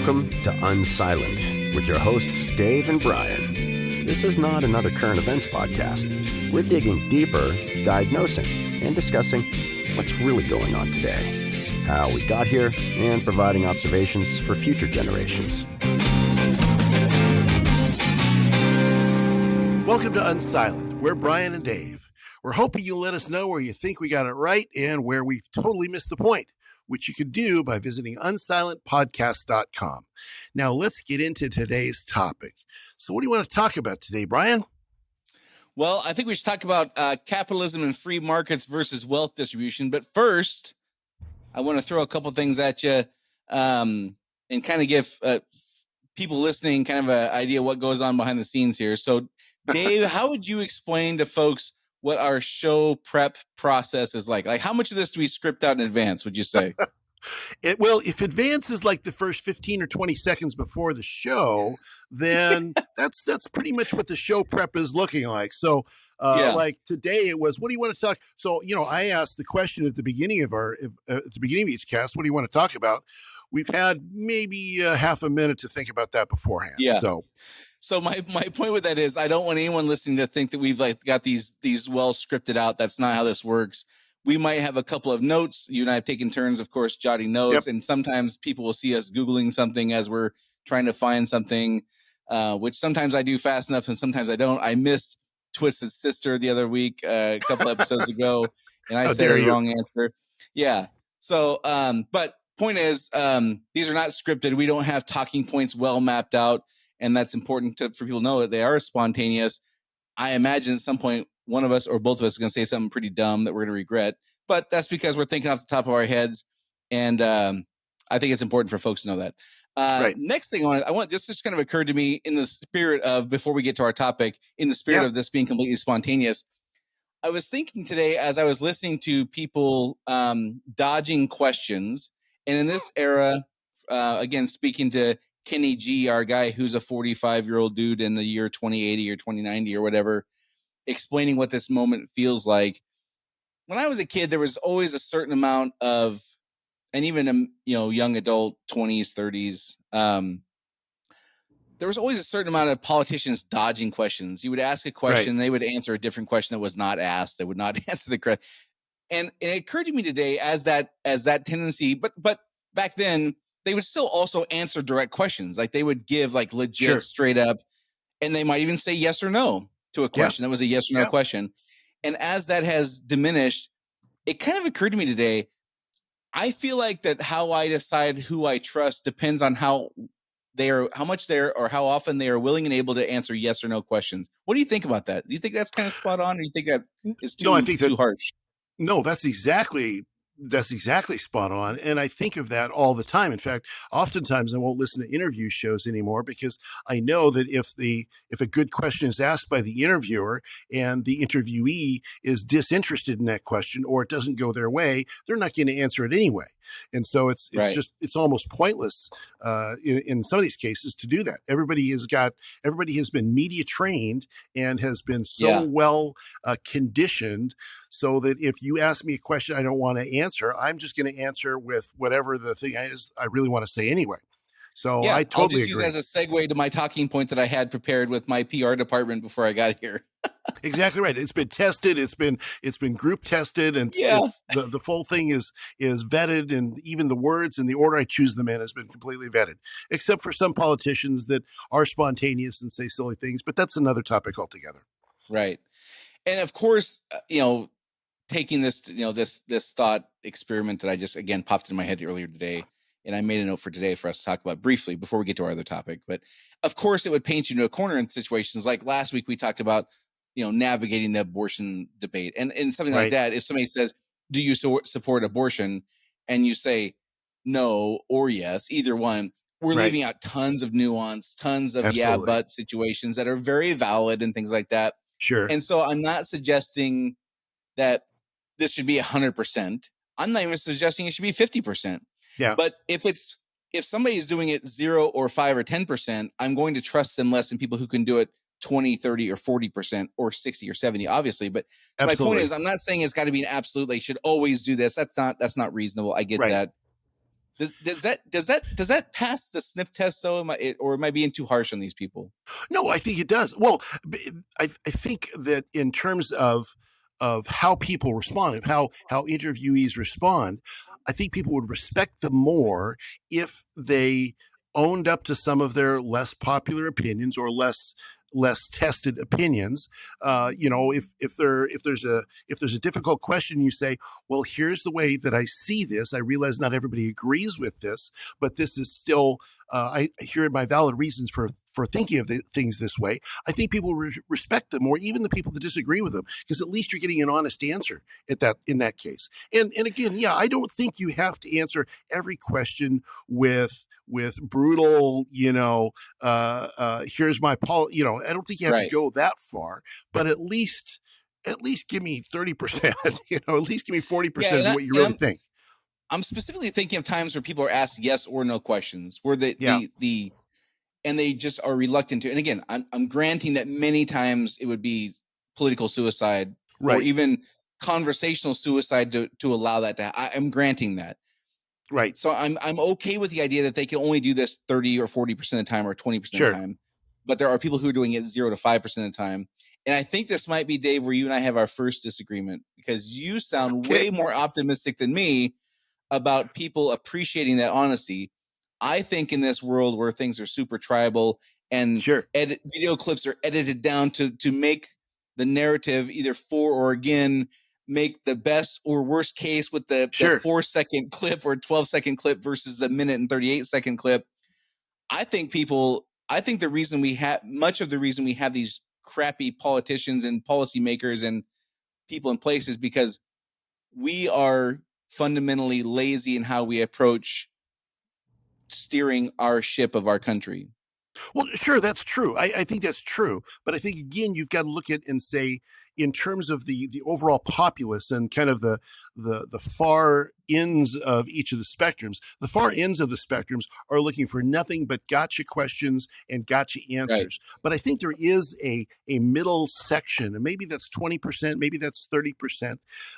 Welcome to Unsilent with your hosts Dave and Brian. This is not another current events podcast. We're digging deeper, diagnosing, and discussing what's really going on today, how we got here, and providing observations for future generations. Welcome to Unsilent. We're Brian and Dave. We're hoping you'll let us know where you think we got it right and where we've totally missed the point, which you can do by visiting unsilentpodcast.com. Now, let's get into today's topic. So what do you want to talk about today, Brian? Well, I think we should talk about capitalism and free markets versus wealth distribution. But first, I want to throw a couple things at you and kind of give people listening kind of an idea what goes on behind the scenes here. So, Dave, how would you explain to folks what our show prep process is like? Like, how much of this do we script out in advance, would you say? Well, if advance is like the first 15 or 20 seconds before the show, then that's pretty much what the show prep is looking like. So, like today it was, what do you want to talk? So, I asked the question at the beginning of each cast, what do you want to talk about? We've had maybe half a minute to think about that beforehand. Yeah. So my point with that is I don't want anyone listening to think that we've got these well scripted out. That's not how this works. We might have a couple of notes. You and I have taken turns, of course, jotting notes. Yep. And sometimes people will see us Googling something as we're trying to find something, which sometimes I do fast enough and sometimes I don't. I missed Twisted Sister the other week, a couple episodes ago, and I said the wrong answer. Yeah. So, but point is, these are not scripted. We don't have talking points well mapped out. And that's important for people to know that they are spontaneous. I imagine at some point, one of us or both of us is going to say something pretty dumb that we're going to regret. But that's because we're thinking off the top of our heads. And I think it's important for folks to know that. Right. Next thing I want this just kind of occurred to me in the spirit of, before we get to our topic, in the spirit of this being completely spontaneous. I was thinking today as I was listening to people dodging questions. And in this era, again, speaking to Kenny G, our guy who's a 45-year-old dude in the year 2080 or 2090 or whatever, explaining what this moment feels like. When I was a kid, there was always a certain amount of, and even young adult 20s, 30s, there was always a certain amount of politicians dodging questions. You would ask a question, They would answer a different question that was not asked. They would not answer the correct. And it occurred to me today as that tendency, but back then, they would still also answer direct questions. Like they would give legit straight up, and they might even say yes or no to a question. That was a yes or no question. And as that has diminished, it kind of occurred to me today, I feel like that how I decide who I trust depends on how often they are willing and able to answer yes or no questions. What do you think about that? Do you think that's kind of spot on, or do you think that is too harsh? No, that's exactly spot on. And I think of that all the time. In fact, oftentimes I won't listen to interview shows anymore because I know that if a good question is asked by the interviewer and the interviewee is disinterested in that question or it doesn't go their way, they're not going to answer it anyway. And so it's almost pointless in some of these cases to do that. Everybody has been media trained and has been so well conditioned so that if you ask me a question I don't want to answer, I'm just going to answer with whatever the thing is I really want to say anyway. So I totally agree. I'll just use as a segue to my talking point that I had prepared with my PR department before I got here. Exactly right. It's been tested. It's been group tested, and the full thing is vetted, and even the words and the order I choose them in has been completely vetted, except for some politicians that are spontaneous and say silly things. But that's another topic altogether. Right. And of course, taking this, this thought experiment that I just again popped in my head earlier today. And I made a note for today for us to talk about briefly before we get to our other topic. But of course, it would paint you into a corner in situations like last week we talked about, navigating the abortion debate and something like that. If somebody says, do you support abortion? And you say no or yes, either one, we're leaving out tons of nuance, tons of but situations that are very valid and things like that. Sure. And so I'm not suggesting that this should be 100%. I'm not even suggesting it should be 50%. Yeah. But if somebody is doing it 0 or 5 or 10%, I'm going to trust them less than people who can do it 20, 30 or 40% or 60 or 70, obviously. But so my point is, I'm not saying it's got to be an absolute, they should always do this. That's not reasonable. I get that. Does that pass the sniff test though? Or am I being too harsh on these people? No, I think it does. Well, I think that in terms of how people respond, of how interviewees respond, I think people would respect them more if they owned up to some of their less popular opinions or less tested opinions. If there's a difficult question, you say, well, here's the way that I see this. I realize not everybody agrees with this, but this is still here are my valid reasons for thinking of the things this way. I think people respect them more, even the people that disagree with them, because at least you're getting an honest answer in that case. And again, yeah, I don't think you have to answer every question with brutal, here's my I don't think you have to go that far, but at least give me 30%, at least give me 40% of what you really think. I'm specifically thinking of times where people are asked yes or no questions, where and they just are reluctant to. And again, I'm granting that many times it would be political suicide, right, or even conversational suicide to allow that to. I'm granting that. Right. So I'm okay with the idea that they can only do this 30 or 40% of the time or 20% of the time. But there are people who are doing it 0 to 5% of the time. And I think this might be, Dave, where you and I have our first disagreement, because you sound way more optimistic than me about people appreciating that honesty. I think in this world where things are super tribal and video clips are edited down to make the narrative either for or again, make the best or worst case with the 4-second clip or 12-second clip versus the minute and 38-second clip. I think the reason much of the reason we have these crappy politicians and policymakers and people in place is because we are fundamentally lazy in how we approach steering our ship of our country. Well, sure, that's true. I think that's true. But I think, again, you've got to look at and say, in terms of the overall populace and kind of the far ends of each of the spectrums, the far ends of the spectrums are looking for nothing but gotcha questions and gotcha answers. Right. But I think there is a middle section, and maybe that's 20%, maybe that's 30%,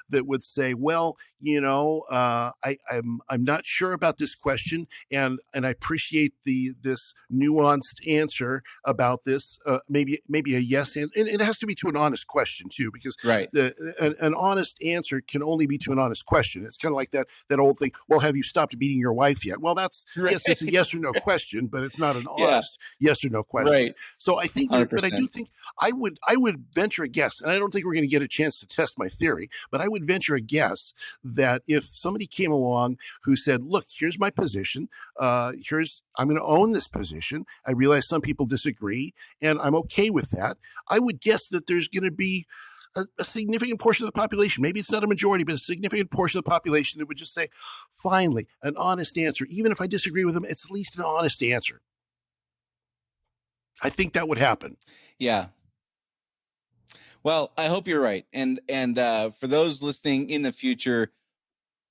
that would say, well, I'm not sure about this question, and I appreciate this nuanced answer about this. Maybe a yes, and it has to be to an honest question too, because an honest answer can only be to an honest question. It's kind of like that old thing. Well, have you stopped beating your wife yet? Well, that's yes, it's a yes or no question, but it's not an honest yes or no question. Right. So I think, but I do think I would venture a guess, and I don't think we're going to get a chance to test my theory, but I would venture a guess that if somebody came along who said, look, here's my position, I'm going to own this position. I realize some people disagree, and I'm okay with that. I would guess that there's going to be a significant portion of the population, maybe it's not a majority, but a significant portion of the population that would just say, finally, an honest answer. Even if I disagree with them, it's at least an honest answer. I think that would happen. Yeah. Well, I hope you're right. And for those listening in the future,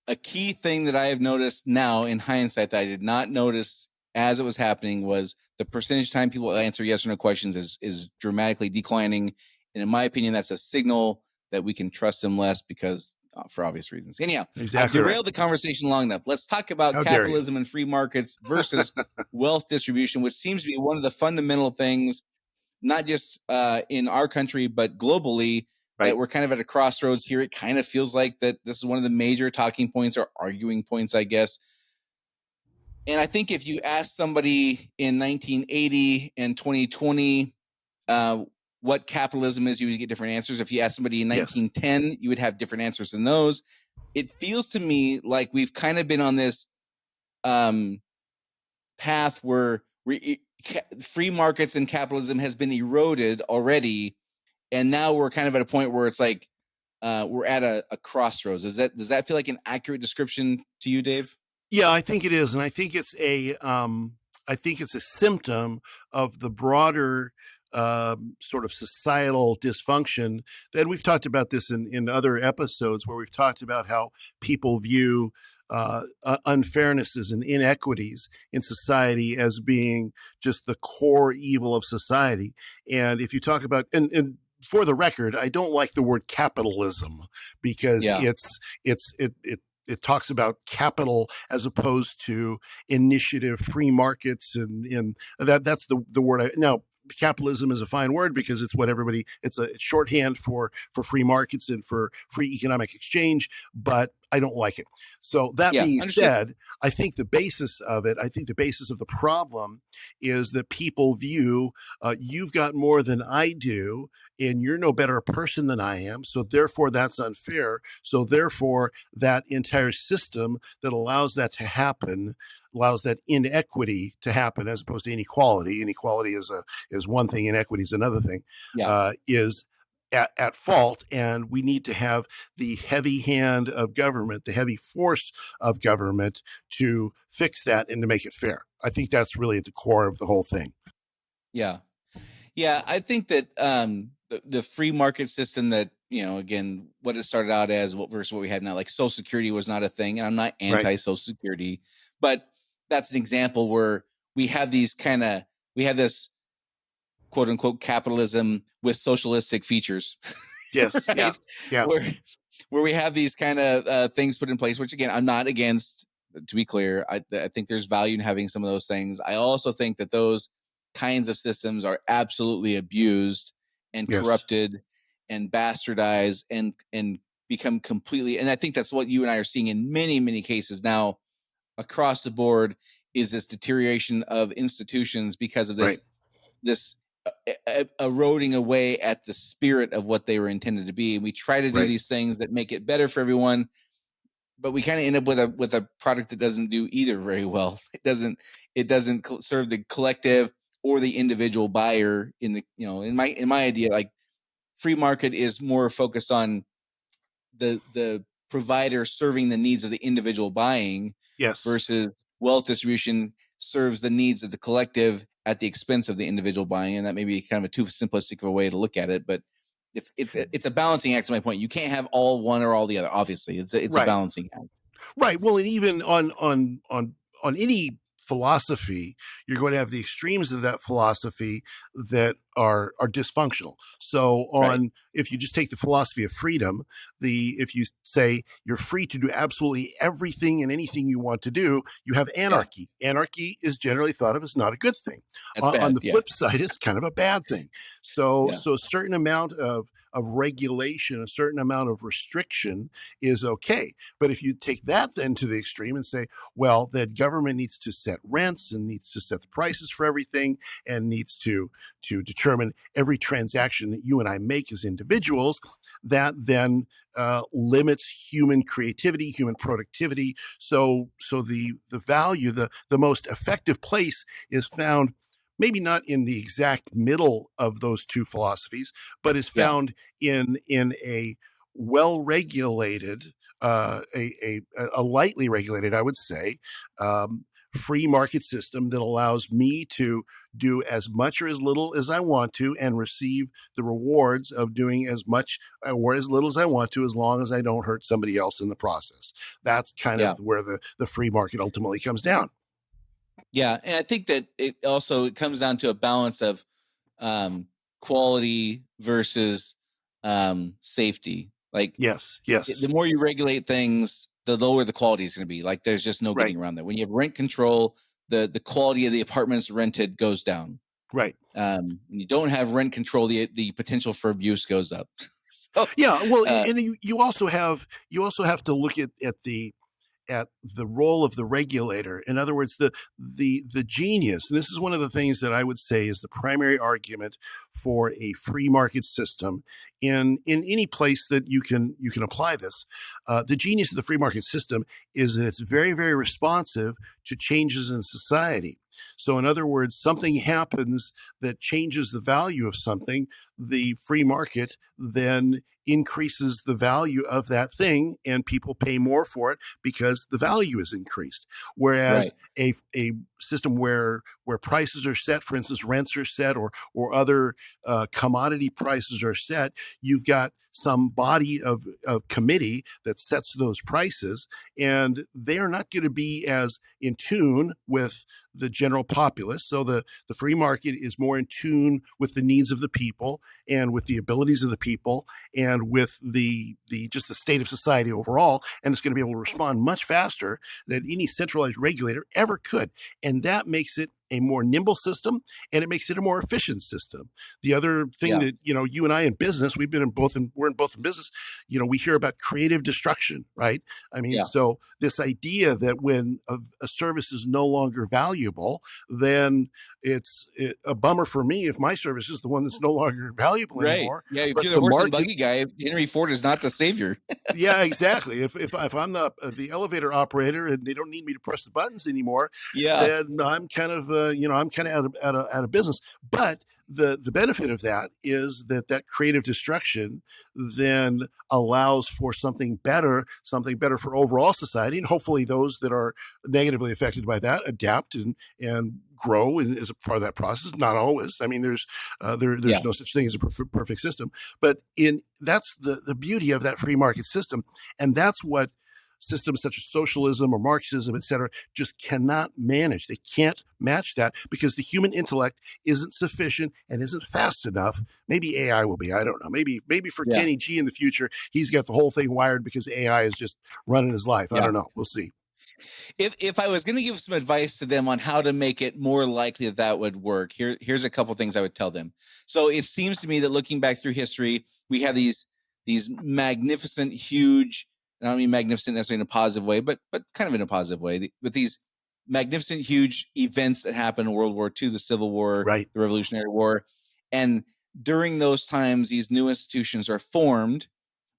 a key thing that I have noticed now in hindsight that I did not notice as it was happening was the percentage of time people answer yes or no questions is dramatically declining. And in my opinion, that's a signal that we can trust them less because for obvious reasons. Anyhow, I've derailed the conversation long enough. Let's talk about capitalism and free markets versus wealth distribution, which seems to be one of the fundamental things, not just in our country, but globally, that we're kind of at a crossroads here. It kind of feels like that this is one of the major talking points or arguing points, I guess. And I think if you ask somebody in 1980 and 2020 what capitalism is, you would get different answers. If you ask somebody in 1910, you would have different answers than those. It feels to me like we've kind of been on this path where free markets and capitalism has been eroded already. And now we're kind of at a point where it's like we're at a crossroads. Does that feel like an accurate description to you, Dave? Yeah, I think it is, and I think it's a symptom of the broader sort of societal dysfunction. And we've talked about this in other episodes where we've talked about how people view unfairnesses and inequities in society as being just the core evil of society. And if you talk about and for the record, I don't like the word capitalism because it it talks about capital as opposed to initiative, free markets, and that's the word. Now, capitalism is a fine word because it's what everybody. It's shorthand for free markets and for free economic exchange, but I don't like it. So that Yeah, being understood. said, I think the basis of it, I think the basis of the problem is that people view you've got more than I do, and you're no better a person than I am. So therefore, that's unfair. So therefore, that entire system that allows that to happen allows that inequity to happen as opposed to inequality. Inequality is one thing, inequity is another thing. Yeah. Is at fault, and we need to have the heavy hand of government, the heavy force of government to fix that and to make it fair. I think that's really at the core of the whole thing. Yeah. Yeah, I think that the free market system that, again, what it started out as, what versus what we have now, like Social Security was not a thing, and I'm not Right. anti-Social Security, but that's an example where we have this quote unquote capitalism with socialistic features, Yes. Yeah. right? Yeah. Where we have these kind of things put in place, which again, I'm not against. To be clear, I think there's value in having some of those things. I also think that those kinds of systems are absolutely abused and Yes. corrupted and bastardized and become completely. And I think that's what you and I are seeing in many, many cases now across the board, is this deterioration of institutions because of Right. this eroding away at the spirit of what they were intended to be. And we try to do Right. these things that make it better for everyone, but we kind of end up with a product that doesn't do either very well. It doesn't serve the collective or the individual buyer. In my idea, like, free market is more focused on the provider serving the needs of the individual buying, Yes. versus wealth distribution serves the needs of the collective at the expense of the individual buying. And that may be kind of a too simplistic of a way to look at it, but it's a balancing act. To my point, you can't have all one or all the other. Obviously, it's a Right. balancing act. Right. Well, and even on any philosophy, you're going to have the extremes of that philosophy that are dysfunctional. So Right. if you just take the philosophy of freedom, if you say you're free to do absolutely everything and anything you want to do, you have anarchy. Yeah. Anarchy is generally thought of as not a good thing. That's bad. On the flip side, it's kind of a bad thing. So a certain amount of regulation, a certain amount of restriction is okay. But if you take that then to the extreme and say, well, that government needs to set rents and needs to set the prices for everything and needs to determine every transaction that you and I make as individuals, that then limits human creativity, human productivity. So the value, the most effective place is found maybe not in the exact middle of those two philosophies, but is found in a well-regulated, a lightly regulated, I would say, free market system that allows me to do as much or as little as I want to and receive the rewards of doing as much or as little as I want to, as long as I don't hurt somebody else in the process. That's kind of where the free market ultimately comes down. Yeah, and I think that it comes down to a balance of quality versus safety. Like, yes, the more you regulate things, the lower the quality is going to be. Like, there's just no getting around that. When you have rent control, the quality of the apartments rented goes down. Right. When you don't have rent control, the potential for abuse goes up. So, well, and you also have to look at the role of the regulator. In other words, the genius, and this is one of the things that I would say is the primary argument for a free market system in any place that you can apply this. The genius of the free market system is that it's very, very responsive to changes in society. So in other words, something happens that changes the value of something, the free market then increases the value of that thing and people pay more for it because the value is increased. Whereas a system where prices are set, for instance, rents are set or other commodity prices are set, you've got some body of committee that sets those prices, and they are not going to be as in tune with the general populace. So the free market is more in tune with the needs of the people. and with the abilities of the people and with the just the state of society overall, and it's going to be able to respond much faster than any centralized regulator ever could. And that makes it a more nimble system, and it makes it a more efficient system. The other thing that, you and I in business, we're in both in business, we hear about creative destruction, right? I mean, so this idea that when a service is no longer valuable, then it's a bummer for me if my service is the one that's no longer valuable anymore. Yeah, if But you're the horse and buggy guy, Henry Ford is not the savior. Yeah, exactly. If I'm the elevator operator and they don't need me to press the buttons anymore, then I'm kind of out of business. But the benefit of that is that creative destruction then allows for something better for overall society, and hopefully those that are negatively affected by that adapt and grow as a part of that process. Not always. I mean, there's no such thing as a perfect system, but that's the beauty of that free market system, and that's what systems such as socialism or Marxism, et cetera, just cannot manage. They can't match that because the human intellect isn't sufficient and isn't fast enough. Maybe AI will be. I don't know. Maybe for Kenny G in the future, he's got the whole thing wired because AI is just running his life. I don't know. We'll see. If I was going to give some advice to them on how to make it more likely that would work, here's a couple things I would tell them. So it seems to me that looking back through history, we have these magnificent, huge, I don't mean magnificent necessarily in a positive way, but kind of in a positive way, with these magnificent, huge events that happened in World War II, the Civil War, the Revolutionary War. And during those times, these new institutions are formed,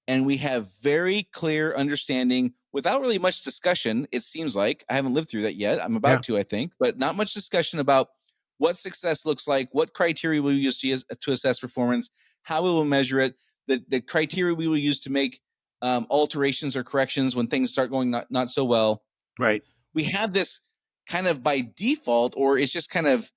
and we have very clear understanding without really much discussion. It seems like I haven't lived through that yet. I'm about to, I think, but not much discussion about what success looks like, what criteria we will use to assess performance, how we will measure it, the criteria we will use to make alterations or corrections when things start going not so well. Right. We have this kind of by default, or it's just kind of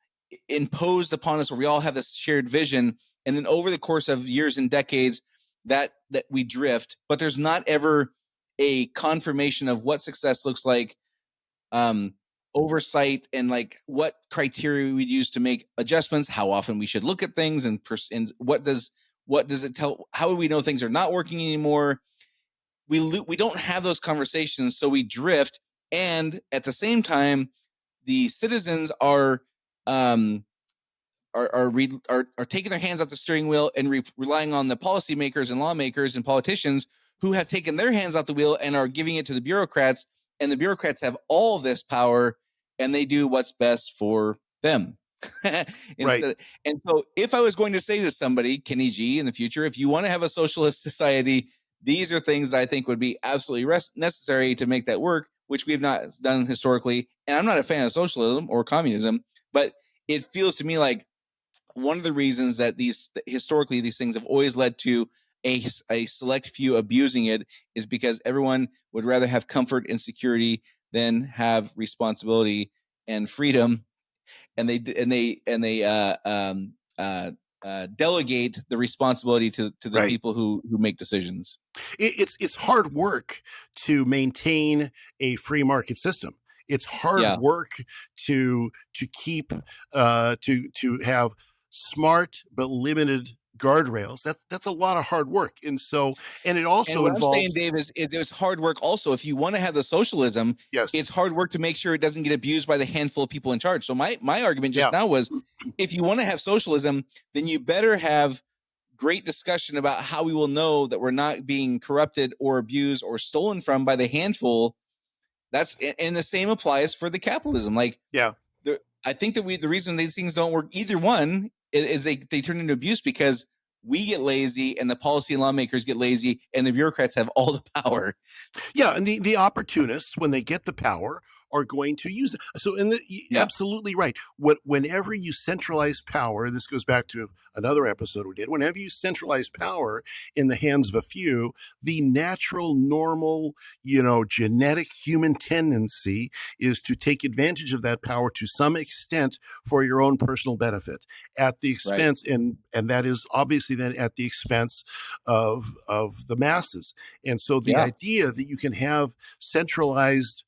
imposed upon us where we all have this shared vision. And then over the course of years and decades, that we drift, but there's not ever a confirmation of what success looks like, oversight, and like what criteria we'd use to make adjustments, how often we should look at things, and what does it tell? How do we know things are not working anymore? We don't have those conversations, so we drift. And at the same time, the citizens are taking their hands off the steering wheel and relying on the policymakers and lawmakers and politicians who have taken their hands off the wheel and are giving it to the bureaucrats. And the bureaucrats have all this power, and they do what's best for them. And so if I was going to say to somebody, Kenny G, in the future, if you want to have a socialist society, these are things that I think would be absolutely necessary to make that work, which we have not done historically. And I'm not a fan of socialism or communism, but it feels to me like one of the reasons that historically these things have always led to a select few abusing it is because everyone would rather have comfort and security than have responsibility and freedom, and they delegate the responsibility to the people who make decisions. It's hard work to maintain a free market system. It's hard work to keep to have smart but limited guardrails. That's a lot of hard work, and it also involves. I'm saying, Dave, is it's hard work. Also, if you want to have the socialism, it's hard work to make sure it doesn't get abused by the handful of people in charge. So my argument just now was, if you want to have socialism, then you better have great discussion about how we will know that we're not being corrupted or abused or stolen from by the handful. And the same applies for the capitalism. Like, I think that the reason these things don't work, either one, is they turn into abuse because we get lazy and the policy and lawmakers get lazy and the bureaucrats have all the power. Yeah, and the opportunists, when they get the power, are going to use it. So, absolutely right. Whenever you centralize power, this goes back to another episode we did. Whenever you centralize power in the hands of a few, the natural, normal, genetic human tendency is to take advantage of that power to some extent for your own personal benefit, at the expense, and that is obviously then at the expense of the masses. And so the idea that you can have centralized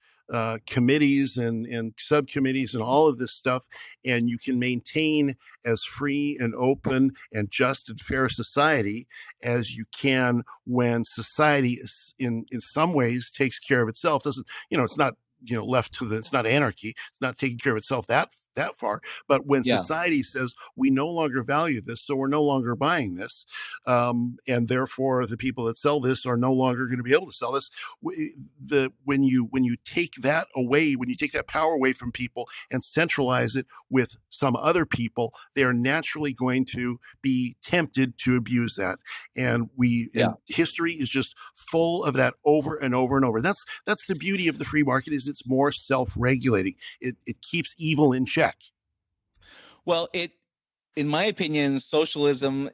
committees and subcommittees and all of this stuff, and you can maintain as free and open and just and fair society as you can when society is in some ways takes care of itself. Doesn't, it's not, left to it's not anarchy. It's not taking care of itself that far. But when Yeah. society says we no longer value this, so we're no longer buying this, and therefore the people that sell this are no longer going to be able to sell this. When you take that away, when you take that power away from people and centralize it with some other people, they are naturally going to be tempted to abuse that. And and history is just full of that over and over and over. That's the beauty of the free market, is it's more self-regulating. It keeps evil in check. Well, in my opinion, socialism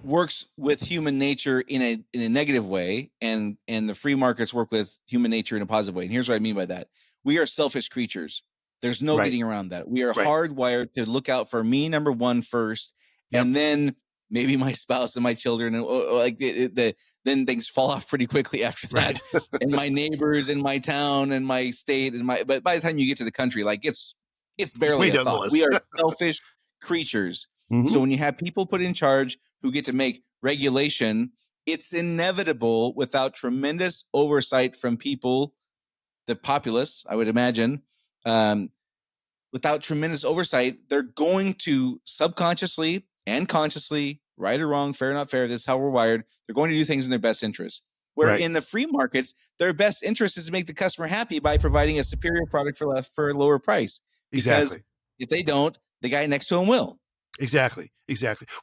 works with human nature in a negative way, and the free markets work with human nature in a positive way. And here's what I mean by that: we are selfish creatures. There's no getting around that. We are hardwired to look out for me, number one, first, and then maybe my spouse and my children, and then things fall off pretty quickly after that. And my neighbors and my town and my state but by the time you get to the country, it's barely a thought. We are selfish creatures. Mm-hmm. So when you have people put in charge who get to make regulation, it's inevitable without tremendous oversight from people, the populace, I would imagine. Without tremendous oversight, they're going to subconsciously and consciously, right or wrong, fair or not fair, this is how we're wired, they're going to do things in their best interest. Where in the free markets, their best interest is to make the customer happy by providing a superior product for a lower price. Because if they don't, the guy next to him will. Exactly.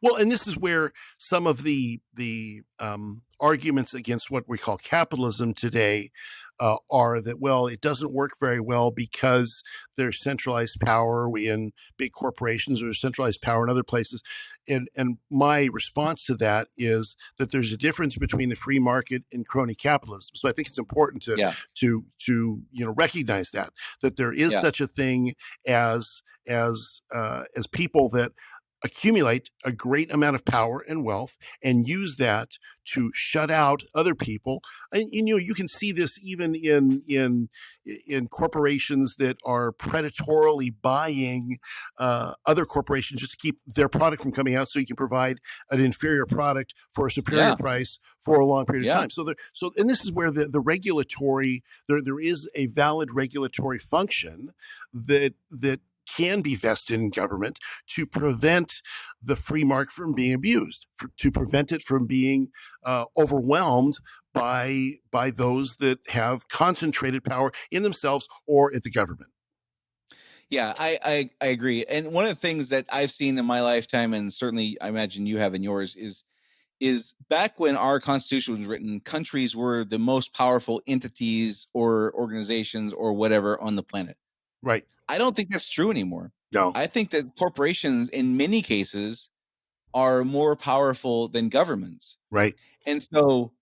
Well, and this is where some of the arguments against what we call capitalism today are that, well, it doesn't work very well because there's centralized power in big corporations, or centralized power in other places. And my response to that is that there's a difference between the free market and crony capitalism. So I think it's important to recognize that there is such a thing as people that accumulate a great amount of power and wealth and use that to shut out other people. And you can see this even in corporations that are predatorily buying other corporations just to keep their product from coming out, so you can provide an inferior product for a superior price for a long period of time. So and this is where the regulatory, there is a valid regulatory function that can be vested in government to prevent the free market from being abused, to prevent it from being overwhelmed by those that have concentrated power in themselves or at the government. Yeah, I agree. And one of the things that I've seen in my lifetime, and certainly I imagine you have in yours, is back when our Constitution was written, countries were the most powerful entities or organizations or whatever on the planet. Right. I don't think that's true anymore. No. I think that corporations, in many cases, are more powerful than governments. Right. And so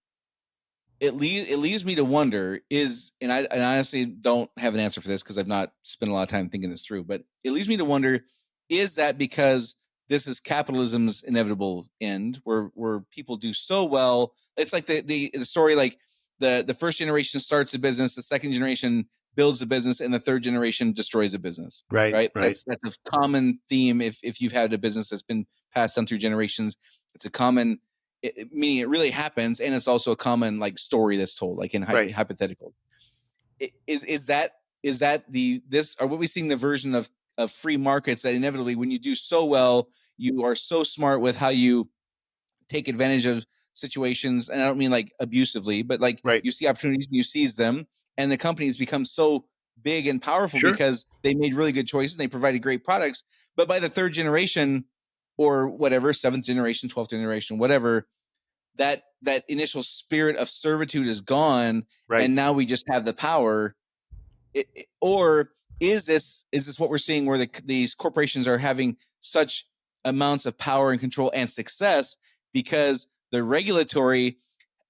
it leaves me to wonder and I honestly don't have an answer for this because I've not spent a lot of time thinking this through, but it leaves me to wonder, is that because this is capitalism's inevitable end, where people do so well? It's like the story, like the first generation starts a business, the second generation builds a business, and the third generation destroys a business. Right. That's a common theme. If you've had a business that's been passed down through generations, it's a common, meaning it really happens, and it's also a common story that's told, like in hypothetical. Is that are what we seeing the version of free markets, that inevitably when you do so well, you are so smart with how you take advantage of situations, and I don't mean like abusively, but you see opportunities and you seize them, and the companies become so big and powerful because they made really good choices, they provided great products. But by the third generation or whatever, seventh generation, 12th generation, whatever, that initial spirit of servitude is gone, and now we just have the power. Or is this what we're seeing, where these corporations are having such amounts of power and control and success because the regulatory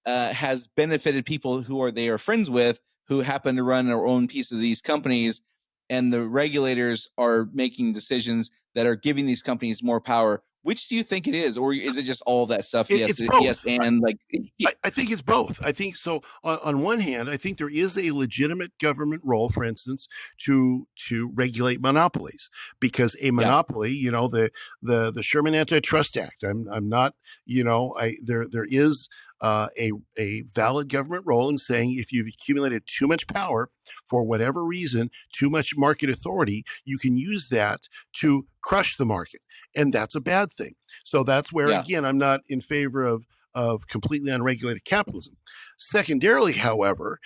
has benefited people who they are friends with, who happen to run their own piece of these companies, and the regulators are making decisions that are giving these companies more power Which do you think it is, or is it just all that stuff? It's Yes, both. and like I think it's both. I think so. On one hand, I think there is a legitimate government role, for instance, to regulate monopolies, because a yeah, monopoly, the Sherman Antitrust Act. I'm not, there is a valid government role in saying if you've accumulated too much power for whatever reason, too much market authority, you can use that to crush the market, and that's a bad thing. So that's where, yeah, again, I'm not in favor of completely unregulated capitalism. Secondarily, however,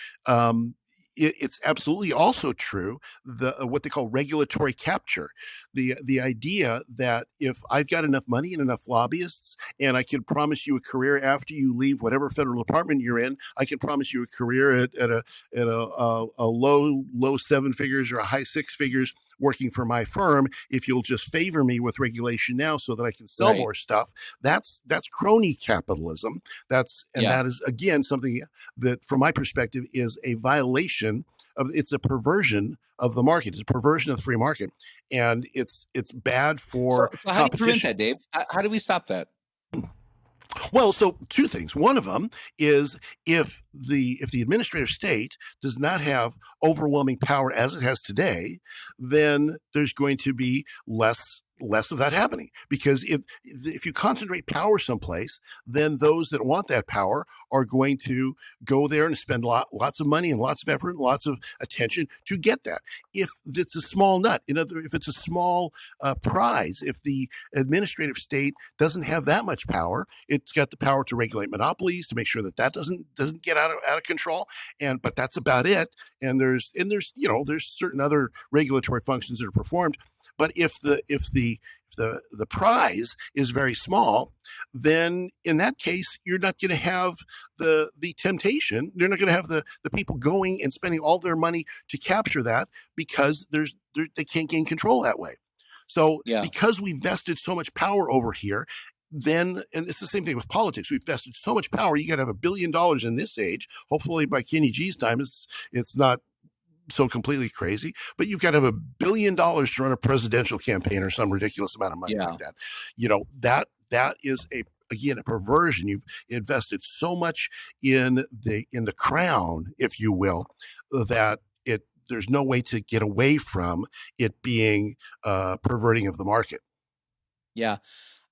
it's absolutely also true what they call regulatory capture, the idea that if I've got enough money and enough lobbyists, and I can promise you a career after you leave whatever federal department you're in, I can promise you a career at a low seven figures or a high six figures working for my firm if you'll just favor me with regulation now so that I can sell right, more stuff. That's crony capitalism. yeah. That is, again, something that from my perspective is a violation of, it's a perversion of the market. It's a perversion of the free market, and it's bad for So how do you prevent competition. that, Dave? How do we stop that? Well, so two things. One of them is if the administrative state does not have overwhelming power as it has today, then there's going to be less of that happening, because if you concentrate power someplace, then those that want that power are going to go there and spend lots of money and lots of effort and lots of attention to get that. If it's a small nut, if it's a small prize, if the administrative state doesn't have that much power, it's got the power to regulate monopolies, to make sure that doesn't get out of control, but that's about it. And there's certain other regulatory functions that are performed. But if the prize is very small, then in that case, you're not going to have the temptation. You're not going to have the people going and spending all their money to capture that, because they can't gain control that way. So Yeah, because we vested so much power over here, and it's the same thing with politics. We've vested so much power. You got to have $1 billion in this age. Hopefully by Kenny G's time, it's not so completely crazy, but you've got to have $1 billion to run a presidential campaign or some ridiculous amount of money yeah, like that. That is again a perversion. You've invested so much in the crown, if you will, that there's no way to get away from it being perverting of the market. yeah.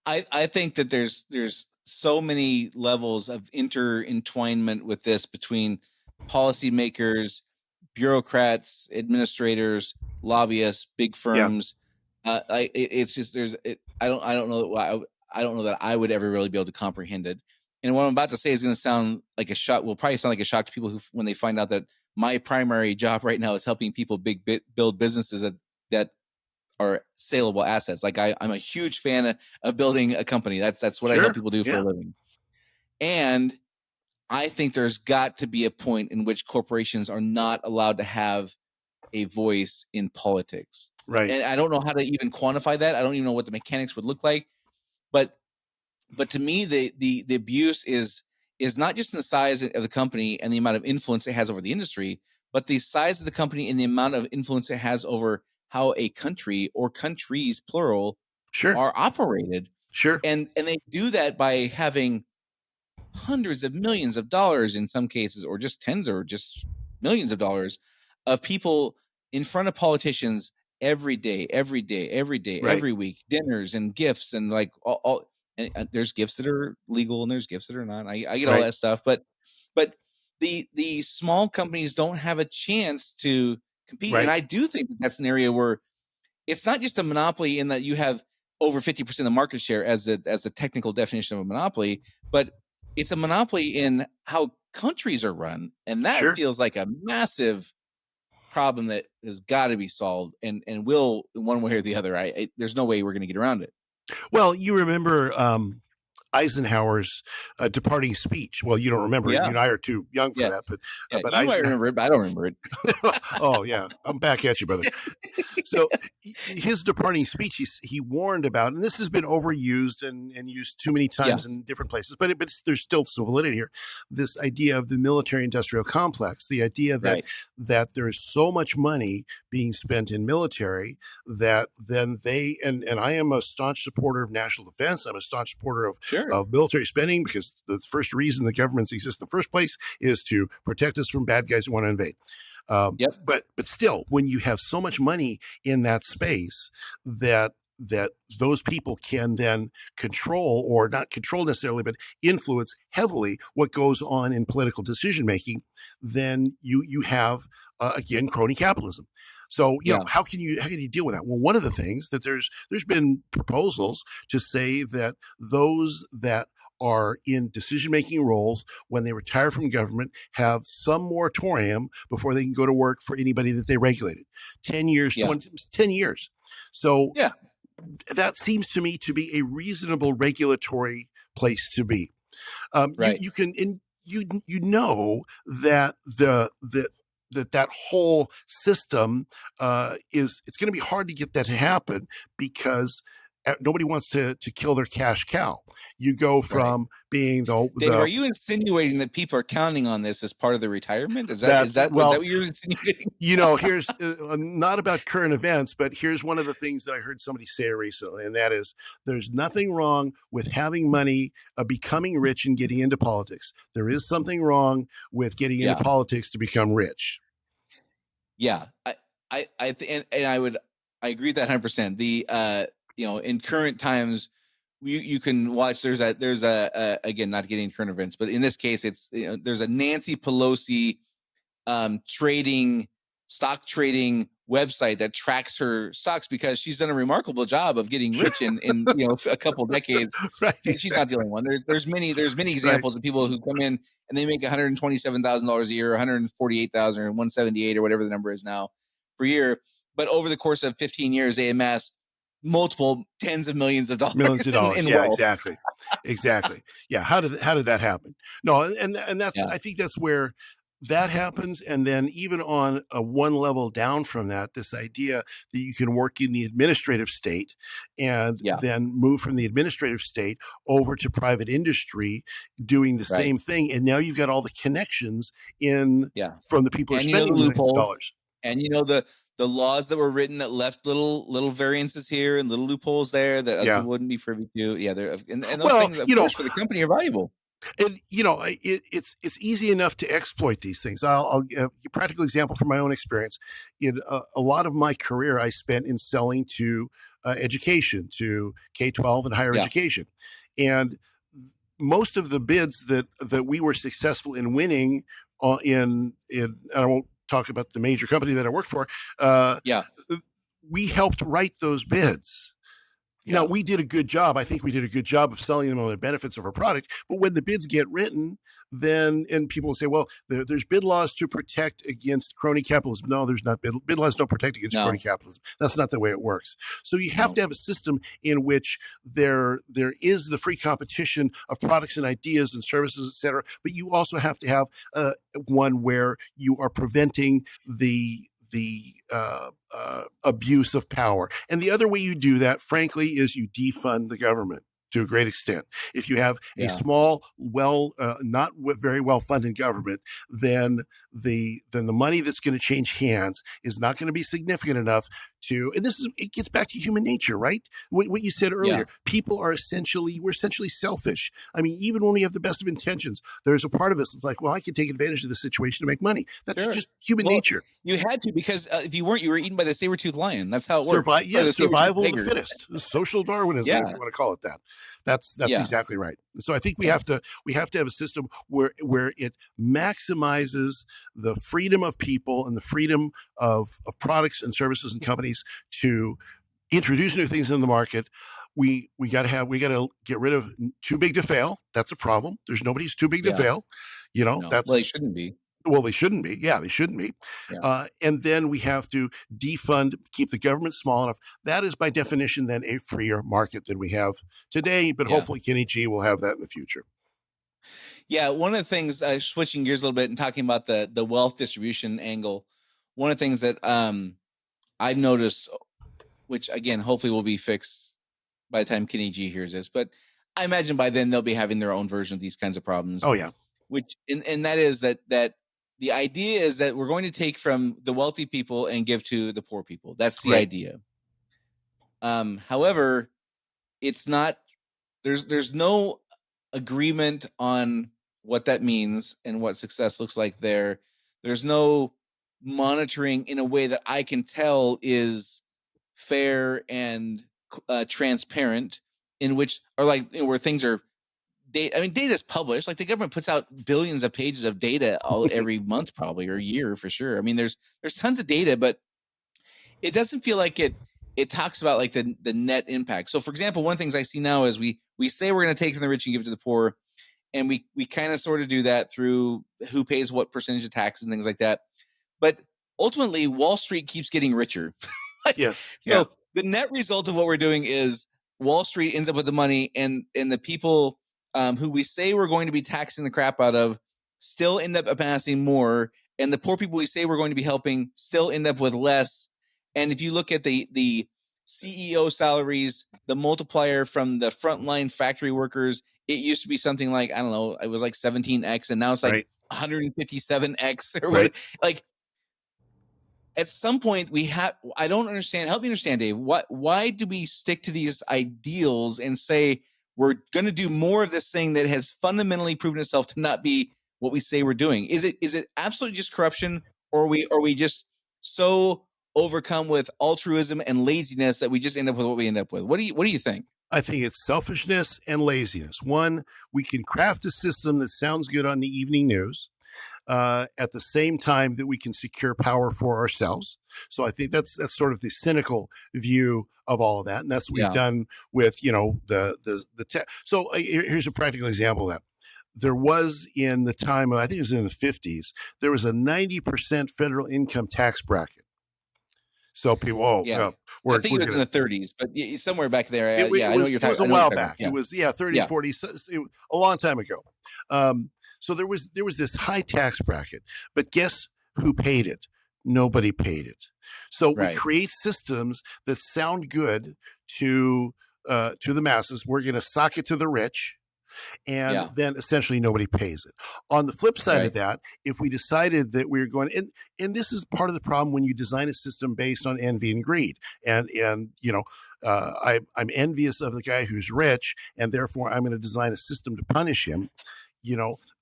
I think that there's so many levels of intertwinement with this between policymakers, bureaucrats, administrators, lobbyists, big Yeah, firms. It's just I don't know I don't know that I would ever really be able to comprehend it. And what I'm about to say is going to sound like a shock. Will probably sound like a shock to people who, when they find out that my primary job right now is helping people build businesses that are saleable assets. Like I'm a huge fan of building a company. That's what I help sure. people do for a Yeah, living. And I think there's got to be a point in which corporations are not allowed to have a voice in politics. right. And I don't know how to even quantify that. I don't even know what the mechanics would look like. But to me, the abuse is not just in the size of the company and the amount of influence it has over the industry, but the size of the company and the amount of influence it has over how a country, or countries plural, Sure, are operated. sure. And they do that by having hundreds of millions of dollars in some cases, or just tens or just millions of dollars of people in front of politicians every day, Right, every week, dinners and gifts and like all and there's gifts that are legal and there's gifts that are not. I get all right, that stuff, but the small companies don't have a chance to compete. And right. I do think that that's an area where it's not just a monopoly in that you have over 50% of the market share as a technical definition of a monopoly, but it's a monopoly in how countries are run. And that Sure. feels like a massive problem that has got to be solved and will in one way or the other. There's no way we're going to get around it. Well, you remember Eisenhower's departing speech. Well, you don't remember it. You Yeah. and I are too young for Yeah. that, Yeah. but You might Eisenhower. remember it, but I don't remember it. Oh yeah, I'm back at you, brother. So his departing speech, he warned about, and this has been overused and used too many Yeah. times in different places, but there's still some validity here. This idea of the military-industrial complex, the idea that Right. that there is so much money being spent in military that then they and I am a staunch supporter of national defense. I'm a staunch supporter Sure. of military spending, because the first reason the governments exist in the first place is to protect us from bad guys who want to invade. Yep. But still, when you have so much money in that space that those people can then control, or not control necessarily, but influence heavily what goes on in political decision making, then you have again crony capitalism. So Yeah. how can you deal with that? Well, one of the things that there's been proposals to say that those that are in decision-making roles when they retire from government have some moratorium before they can go to work for anybody that they regulated. 10 years, Yeah. 10 years. So Yeah. that seems to me to be a reasonable regulatory place to be. Right. You can, and you know that that whole system it's going to be hard to get that to happen, because nobody wants to kill their cash cow. You go from being Dave, are you insinuating that people are counting on this as part of their retirement? Is that what you're insinuating? Here's not about current events, but here's one of the things that I heard somebody say recently, and that is there's nothing wrong with having money, becoming rich, and getting into politics. There is something wrong with getting into politics to become rich. Yeah, I agree with that 100%. The in current times, you can watch. There's a again, not getting current events, but in this case, it's there's a Nancy Pelosi stock trading website that tracks her stocks, because she's done a remarkable job of getting rich in a couple of decades. Right, And she's not the only one. There's many examples of people who come in and they make $127,000 a year, 148,000 or 178 or whatever the number is now per year. But over the course of 15 years, they amass multiple tens of millions of dollars. In Yeah, wealth. exactly. Yeah. How did that happen? No, and that's I think that's where that happens. And then even on a one level down from that, this idea that you can work in the administrative state and then move from the administrative state over to private industry doing the same thing. And now you've got all the connections in from the people who are spending millions of dollars. And the laws that were written that left little variances here and little loopholes there that other people wouldn't be privy to. Yeah, and those things, of course, for the company are valuable. And it's easy enough to exploit these things. I'll give a practical example from my own experience. In a lot of my career, I spent in selling to education, to K-12 and higher education, and most of the bids that we were successful in winning in I won't talk about the major company that I worked for. We helped write those bids. Now, we did a good job. I think we did a good job of selling them on the benefits of our product. But when the bids get written, then, and people will say, well, there's bid laws to protect against crony capitalism. No, there's not. Bid laws don't protect against crony capitalism. That's not the way it works. So you have to have a system in which there is the free competition of products and ideas and services, et cetera. But you also have to have one where you are preventing the abuse of power. And the other way you do that, frankly, is you defund the government to a great extent. If you have a small, not very well funded government, then the money that's going to change hands is not going to be significant enough to, and it gets back to human nature, right? What you said earlier, we're essentially selfish. I mean, even when we have the best of intentions, there's a part of us that's like, well, I can take advantage of the situation to make money. That's just human nature. You had to, because if you weren't, you were eaten by the saber-toothed lion. That's how it works. Survival of the fittest, social Darwinism, if you want to call it that. That's exactly right. So I think we have to have a system where it maximizes the freedom of people and the freedom of products and services and companies to introduce new things in the market. We got to get rid of too big to fail. That's a problem. There's nobody who's too big to fail. They shouldn't be. Well, they shouldn't be. Yeah, they shouldn't be. Yeah. And then we have to defund, keep the government small enough. That is by definition then a freer market than we have today. But hopefully Kenny G will have that in the future. Yeah, one of the things, switching gears a little bit and talking about the wealth distribution angle, one of the things that I noticed, which again, hopefully will be fixed by the time Kenny G hears this, but I imagine by then they'll be having their own version of these kinds of problems. Oh yeah. Which and that is that the idea is that we're going to take from the wealthy people and give to the poor people. That's the Right. idea. However, it's not. There's no agreement on what that means and what success looks like there. There's no monitoring in a way that I can tell is fair and transparent, in which or like where things are data. I mean, data is published. Like the government puts out billions of pages of data every month, probably or year for sure. I mean, there's tons of data, but it doesn't feel like it talks about like the net impact. So, for example, one of the things I see now is we say we're going to take from the rich and give to the poor, and we kind of sort of do that through who pays what percentage of taxes and things like that. But ultimately, Wall Street keeps getting richer. Like, Yes. so Yeah. the net result of what we're doing is Wall Street ends up with the money, and the people who we say we're going to be taxing the crap out of still end up amassing more, and the poor people we say we're going to be helping still end up with less. And if you look at the CEO salaries, the multiplier from the frontline factory workers, it used to be something like, I don't know, it was like 17x, and now it's like Right. 157x or Right. what. Like at some point we have, I don't understand, help me understand, Dave, why do we stick to these ideals and say we're going to do more of this thing that has fundamentally proven itself to not be what we say we're doing? Is it absolutely just corruption, or are we just so overcome with altruism and laziness that we just end up with what we end up with? What do you think? I think it's selfishness and laziness. One, we can craft a system that sounds good on the evening news. At the same time that we can secure power for ourselves. So I think that's sort of the cynical view of all of that, and that's what we've done with the tech. So here's a practical example of that. There was in the time, I think it was in the 50s, there was a 90% federal income tax bracket. So people, I think it was in the 30s, but somewhere back there. I know what you're talking. It was a while back. It was 30s, 40s, a long time ago. So there was this high tax bracket, but guess who paid it? Nobody paid it. So we create systems that sound good to the masses. We're going to sock it to the rich, and then essentially nobody pays it. On the flip side of that, if we decided that we were going, and this is part of the problem when you design a system based on envy and greed, and I'm envious of the guy who's rich, and therefore I'm going to design a system to punish him.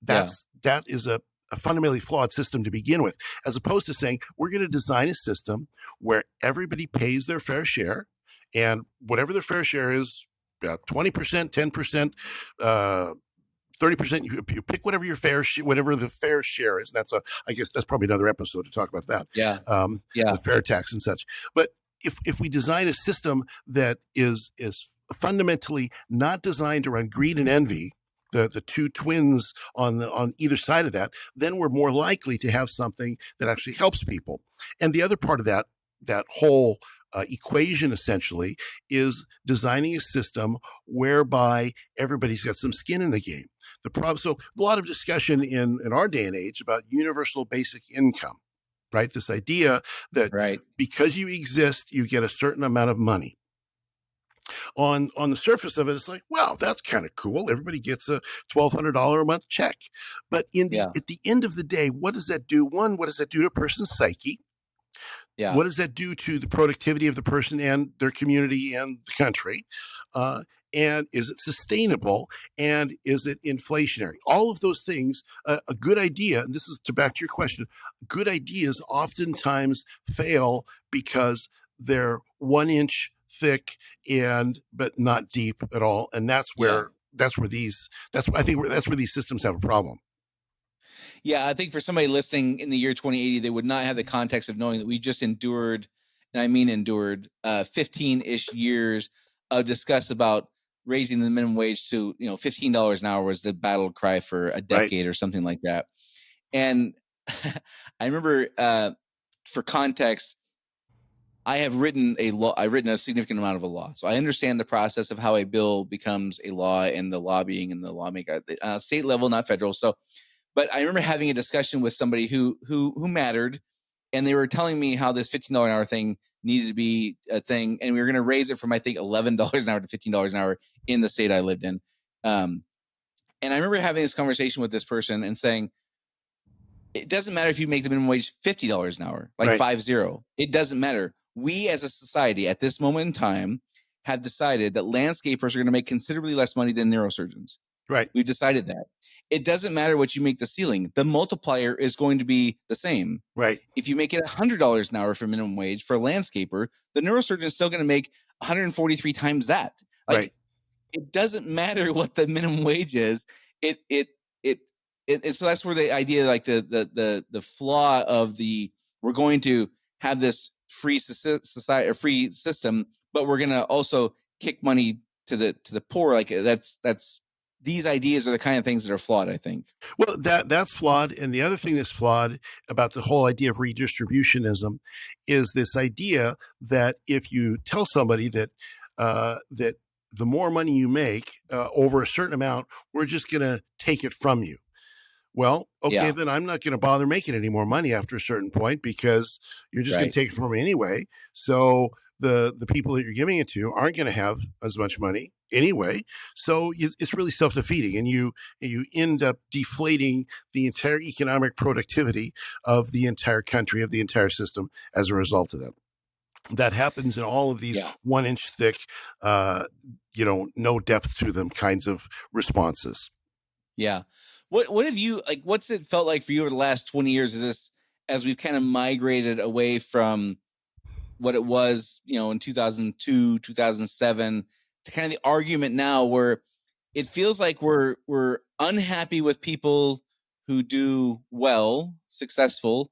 That is a fundamentally flawed system to begin with, as opposed to saying we're going to design a system where everybody pays their fair share, and whatever their fair share is, 20%, 10%, 30%. You pick whatever your whatever the fair share is. I guess that's probably another episode to talk about that. The fair tax and such. But if we design a system that is fundamentally not designed around greed and envy, the two twins on either side of that, then we're more likely to have something that actually helps people. And the other part of that whole equation essentially is designing a system whereby everybody's got some skin in the game. The problem, so a lot of discussion in our day and age about universal basic income, right? This idea that because you exist, you get a certain amount of money. On the surface of it, it's like, wow, that's kind of cool. Everybody gets a $1,200 a month check. But at the end of the day, what does that do? One, what does that do to a person's psyche? What does that do to the productivity of the person and their community and the country? And is it sustainable? And is it inflationary? All of those things, a good idea, and this is back to your question, good ideas oftentimes fail because they're 1 inch thick but not deep at all. And that's where these systems have a problem. Yeah, I think for somebody listening in the year 2080, they would not have the context of knowing that we just endured, and I mean endured, 15-ish years of discuss about raising the minimum wage to, $15 an hour was the battle cry for a decade or something like that. And I remember, for context, I have written a law. I've written a significant amount of a law, so I understand the process of how a bill becomes a law and the lobbying and the lawmaker at state level, not federal. So, but I remember having a discussion with somebody who mattered, and they were telling me how this $15 an hour thing needed to be a thing, and we were going to raise it from, I think, $11 an hour to $15 an hour in the state I lived in. And I remember having this conversation with this person and saying, it doesn't matter if you make the minimum wage $50 an hour, like Right. 50. It doesn't matter. We as a society at this moment in time have decided that landscapers are going to make considerably less money than neurosurgeons. Right. We've decided that. It doesn't matter what you make the ceiling. The multiplier is going to be the same. Right. If you make it $100 an hour for minimum wage for a landscaper, the neurosurgeon is still going to make 143 times that. Like, right. It doesn't matter what the minimum wage is. So that's where the idea, like the flaw of we're going to have this free society or free system, but we're going to also kick money to the poor. Like that's these ideas are the kind of things that are flawed, I think. Well, that's flawed. And the other thing that's flawed about the whole idea of redistributionism is this idea that if you tell somebody that that the more money you make over a certain amount, we're just going to take it from you. Well, okay, then I'm not going to bother making any more money after a certain point because you're just going to take it from me anyway. So the people that you're giving it to aren't going to have as much money anyway. So it's really self-defeating, and you end up deflating the entire economic productivity of the entire country, of the entire system as a result of that. That happens in all of these 1 inch thick, no depth to them kinds of responses. Yeah. What have you, like, what's it felt like for you over the last 20 years? Is this, as we've kind of migrated away from what it was, in 2002, 2007, to kind of the argument now where it feels like we're unhappy with people who do well, successful,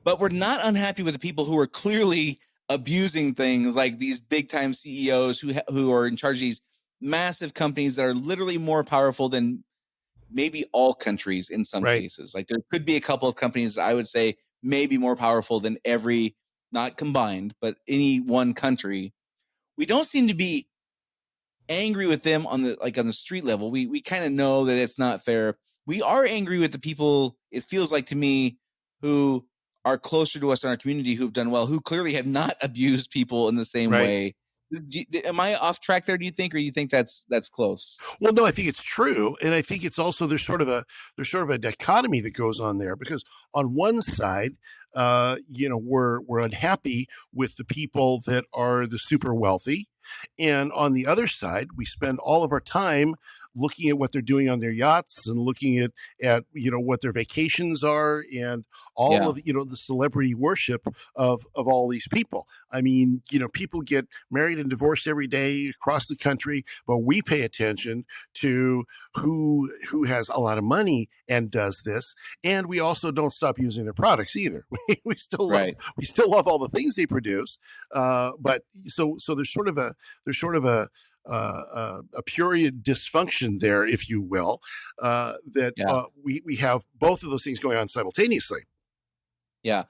but we're not unhappy with the people who are clearly abusing things, like these big time CEOs who are in charge of these massive companies that are literally more powerful than maybe all countries in some cases. Like there could be a couple of companies that I would say maybe more powerful than not combined, but any one country. We don't seem to be angry with them on the street level. We kind of know that it's not fair. We are angry with the people, it feels like to me, who are closer to us in our community, who've done well, who clearly have not abused people in the same way. Am I off track there, do you think, or you think that's close? Well, no, I think it's true. And I think it's also, there's sort of a dichotomy that goes on there, because on one side, we're unhappy with the people that are the super wealthy. And on the other side, we spend all of our time looking at what they're doing on their yachts and looking at what their vacations are and all of the celebrity worship of all these people. I mean, people get married and divorced every day across the country, but we pay attention to who has a lot of money and does this, and we also don't stop using their products either. we still love all the things they produce, but so there's sort of a period dysfunction there, if you will, we have both of those things going on simultaneously. Yeah.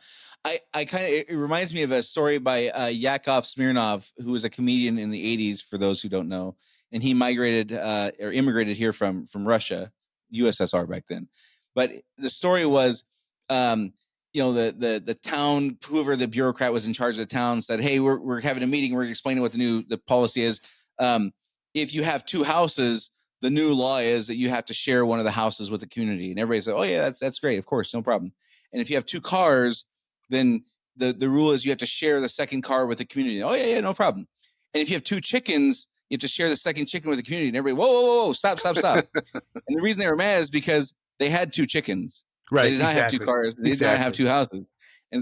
It reminds me of a story by Yakov Smirnov, who was a comedian in the 80s, for those who don't know. And he migrated or immigrated here from Russia, USSR back then. But the story was, the town, whoever the bureaucrat was in charge of the town, said, hey, we're having a meeting. We're explaining what the policy is. If you have two houses, the new law is that you have to share one of the houses with the community. And everybody said, oh yeah, that's great. Of course, no problem. And if you have two cars, then the rule is you have to share the second car with the community. Oh yeah, no problem. And if you have two chickens, you have to share the second chicken with the community. And everybody, whoa, stop. And the reason they were mad is because they had two chickens. Right. They did not have two cars. They did not have two houses.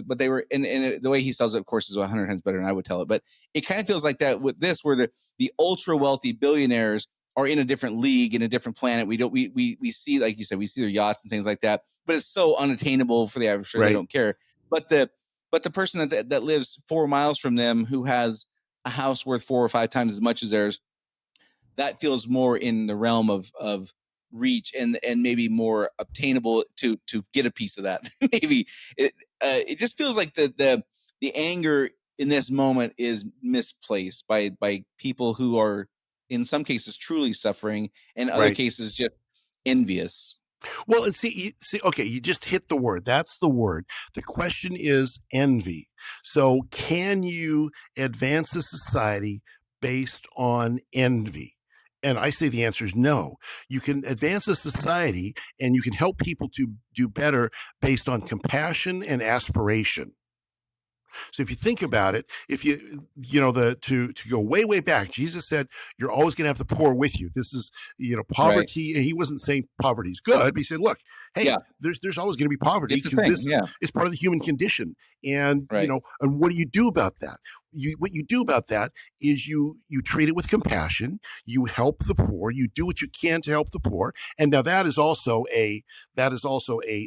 But they were, and the way he sells it, of course, is 100 times better than I would tell it. But it kind of feels like that with this, where the ultra wealthy billionaires are in a different league, in a different planet. We see, like you said, we see their yachts and things like that, but it's so unattainable for the average. They don't care. But the person that lives 4 miles from them, who has a house worth 4 or 5 times as much as theirs, that feels more in the realm of reach and maybe more obtainable to get a piece of that. Maybe it just feels like the anger in this moment is misplaced by people who are in some cases truly suffering and other cases just envious. Well, and see, okay, you just hit the word. That's the word. The question is envy. So, can you advance a society based on envy? And I say the answer is no. You can advance a society and you can help people to do better based on compassion and aspiration. So if you think about it, if you know the to go way back, Jesus said you're always going to have the poor with you. This is Right. poverty. And he wasn't saying poverty is good, but he said, look, hey, Yeah. there's always going to be poverty It's a because thing. this is Yeah. it's part of the human condition. And Right. and what do you do about that? What you do about that is you treat it with compassion. You help the poor. You do what you can to help the poor. And now that is also a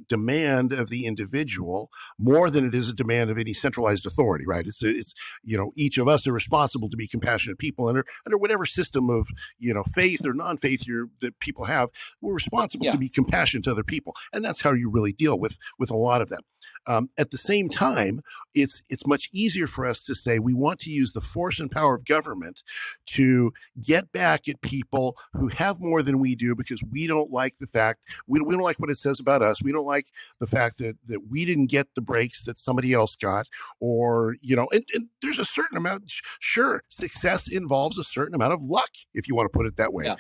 demand of the individual more than it is a demand of any centralized authority, right? It's each of us are responsible to be compassionate people under whatever system of faith or non-faith that people have. We're responsible Yeah. to be compassionate to other people, and that's how you really deal with a lot of them. At the same time, it's much easier for us to say we want to use the force and power of government to get back at people who have more than we do because we don't like the fact we don't like what it says about us. We don't like the fact that we didn't get the breaks that somebody else got, or and there's a certain amount. Sure, success involves a certain amount of luck, if you want to put it that way. Yeah.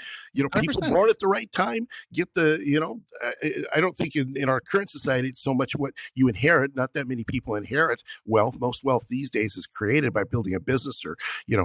People 100%. born at the right time get the I don't think in our current society it's so much what you inherit. Not that many people inherit wealth. Most wealth these days is created by building a business or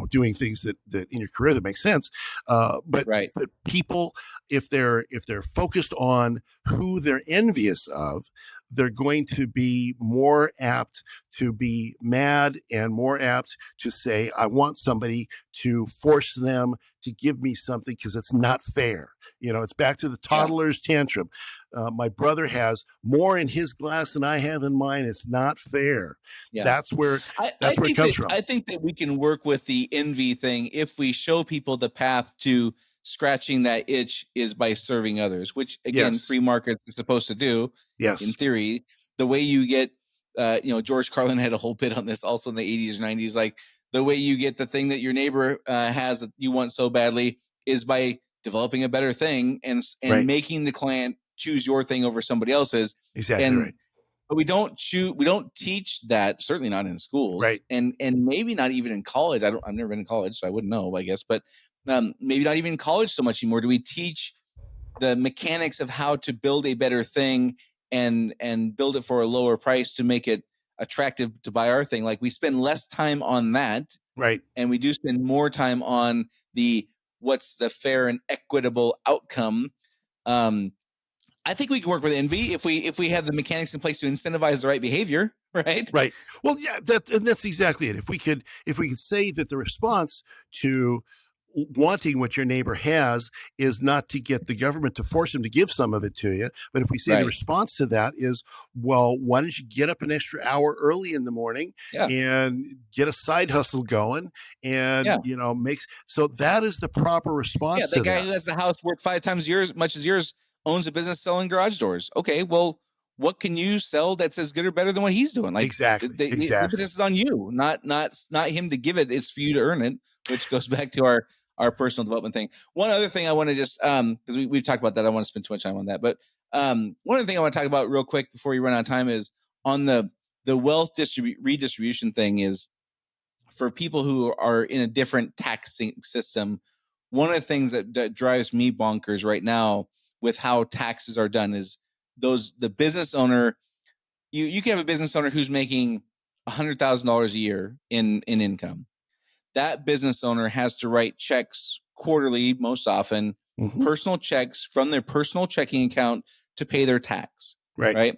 doing things that in your career that make sense. But Right. people, if they're focused on who they're envious of, they're going to be more apt to be mad and more apt to say, I want somebody to force them to give me something because it's not fair. It's back to the Yeah. toddler's tantrum. My brother has more in his glass than I have in mine. It's not fair. Yeah. That's where I it comes from. I think that we can work with the envy thing if we show people the path to scratching that itch is by serving others, which again, Yes. free market is supposed to do. Yes. In theory, the way you get, George Carlin had a whole bit on this also in the 80s, 90s. Like the way you get the thing that your neighbor has that you want so badly is by developing a better thing and Right. making the client choose your thing over somebody else's. Exactly And right. but we don't teach that, certainly not in schools, Right. and maybe not even in college. I've never been in college, so I wouldn't know, I guess. But maybe not even in college so much anymore. Do we teach the mechanics of how to build a better thing and build it for a lower price to make it attractive to buy our thing? Like we spend less time on that, Right. and we do spend more time on what's the fair and equitable outcome. I think we can work with envy if we have the mechanics in place to incentivize the right behavior, right? Right. Well, yeah, that's exactly it. If we could say that the response to wanting what your neighbor has is not to get the government to force him to give some of it to you, but if we say the response to that is, well, why don't you get up an extra hour early in the morning and get a side hustle going and makes so that is the proper response. Yeah, the guy who has the house worth 5 times much as yours owns a business selling garage doors. Okay, well, what can you sell that's as good or better than what he's doing? Like exactly. The impetus is on you, not him to give it. It's for you to earn it, which goes back to our personal development thing. One other thing I want to just because we've talked about that, I don't want to spend too much time on that. But one other thing I want to talk about real quick before we run out of time is on the wealth redistribution thing is for people who are in a different tax system. One of the things that drives me bonkers right now with how taxes are done is the business owner. You can have a business owner who's making $100,000 a year in income. That business owner has to write checks quarterly, most often, personal checks from their personal checking account to pay their tax. Right.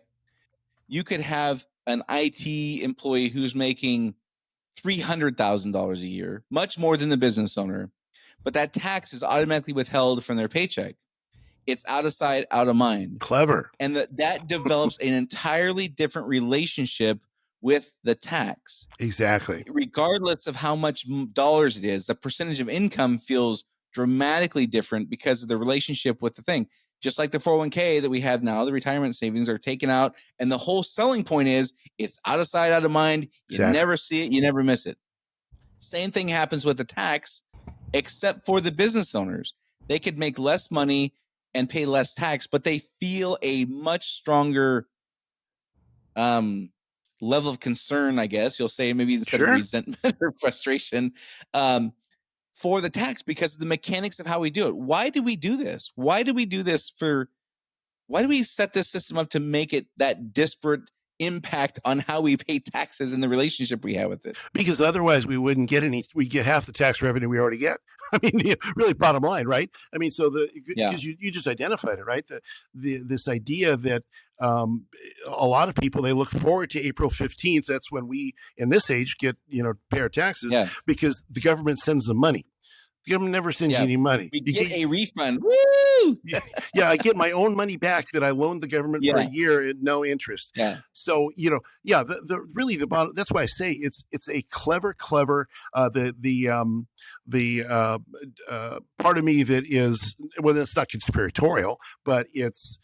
You could have an IT employee who's making $300,000 a year, much more than the business owner, but that tax is automatically withheld from their paycheck. It's out of sight, out of mind. Clever. And that develops an entirely different relationship with the tax. Exactly. Regardless of how much dollars it is, the percentage of income feels dramatically different because of the relationship with the thing. Just like the 401k that we have now, the retirement savings are taken out. And the whole selling point is it's out of sight, out of mind. You never see it. You never miss it. Same thing happens with the tax, except for the business owners. They could make less money and pay less tax, but they feel a much stronger level of concern, I guess you'll say, maybe instead of Sure. resentment or frustration, for the tax because of the mechanics of how we do it. Why do we do this? Why do we do this why do we set this system up to make it that disparate impact on how we pay taxes and the relationship we have with it? Because otherwise we wouldn't get we get half the tax revenue we already get. I mean, really bottom line, right? I mean, so because you just identified it, right? This idea that a lot of people, they look forward to April 15th. That's when we in this age get, pay our taxes because the government sends them money. The government never sends you any money. We get a refund. Woo! Yeah, I get my own money back that I loaned the government for a year at no interest. Yeah. So, really the bottom, that's why I say it's a clever, the part of me that is, well, it's not conspiratorial, but it's